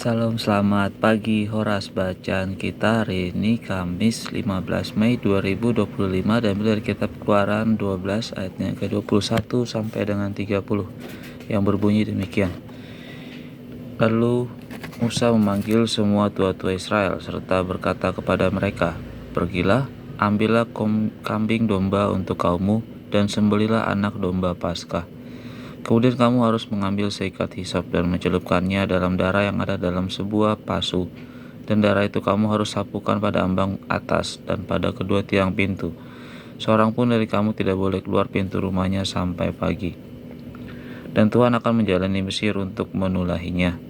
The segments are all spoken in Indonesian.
Salam selamat pagi Horas. Bacaan kita hari ini Kamis 15 Mei 2025 dan dari kitab Keluaran 12 ayatnya ke-21 sampai dengan 30 yang berbunyi demikian. Lalu Musa memanggil semua tua-tua Israel serta berkata kepada mereka, "Pergilah, ambillah kambing domba untuk kaummu dan sembelilah anak domba Paskah. Kemudian kamu harus mengambil seikat hisop dan mencelupkannya dalam darah yang ada dalam sebuah pasu. Dan darah itu kamu harus sapukan pada ambang atas dan pada kedua tiang pintu. Seorang pun dari kamu tidak boleh keluar pintu rumahnya sampai pagi. Dan Tuhan akan menjalani Mesir untuk menulahinya.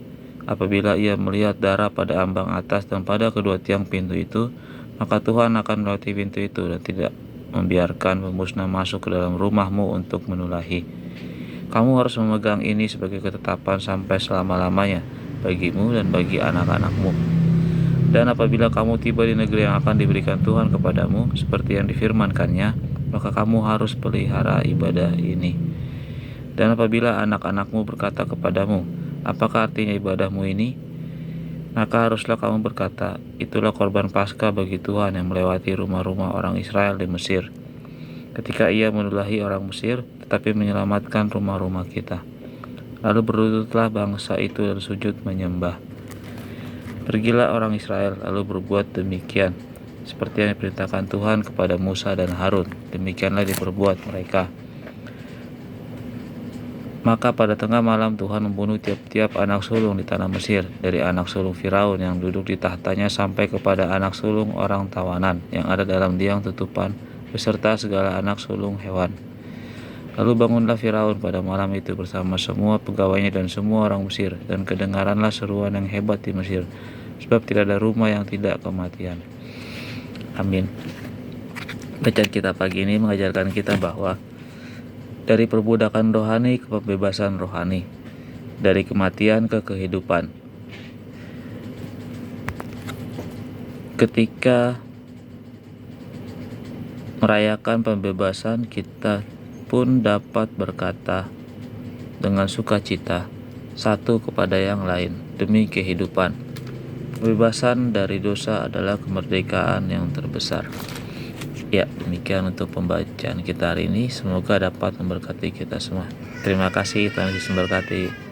Apabila ia melihat darah pada ambang atas dan pada kedua tiang pintu itu, maka Tuhan akan melewati pintu itu dan tidak membiarkan pemusnah masuk ke dalam rumahmu untuk menulahi. Kamu harus memegang ini sebagai ketetapan sampai selama-lamanya bagimu dan bagi anak-anakmu. Dan apabila kamu tiba di negeri yang akan diberikan Tuhan kepadamu, seperti yang difirmankannya, maka kamu harus pelihara ibadah ini. Dan apabila anak-anakmu berkata kepadamu, apakah artinya ibadahmu ini? Maka haruslah kamu berkata, itulah korban Paskah bagi Tuhan yang melewati rumah-rumah orang Israel di Mesir, ketika ia menulahi orang Mesir, tetapi menyelamatkan rumah-rumah kita. Lalu berlututlah bangsa itu dan sujud menyembah. Pergilah orang Israel lalu berbuat demikian, seperti yang diperintahkan Tuhan kepada Musa dan Harun. Demikianlah diperbuat mereka. Maka pada tengah malam Tuhan membunuh tiap-tiap anak sulung di tanah Mesir, dari anak sulung Firaun yang duduk di tahtanya sampai kepada anak sulung orang tawanan yang ada dalam liang tutupan, beserta segala anak sulung hewan. Lalu bangunlah Firaun pada malam itu bersama semua pegawainya dan semua orang Mesir, dan kedengaranlah seruan yang hebat di Mesir, sebab tidak ada rumah yang tidak kematian. Amin. Bacaan kita pagi ini mengajarkan kita bahwa dari perbudakan rohani ke pembebasan rohani, dari kematian ke kehidupan. Ketika merayakan pembebasan, kita pun dapat berkata dengan sukacita satu kepada yang lain demi kehidupan. Pembebasan dari dosa adalah kemerdekaan yang terbesar. Ya, demikian untuk pembacaan kita hari ini. Semoga dapat memberkati kita semua. Terima kasih, Tuhan Yesus memberkati.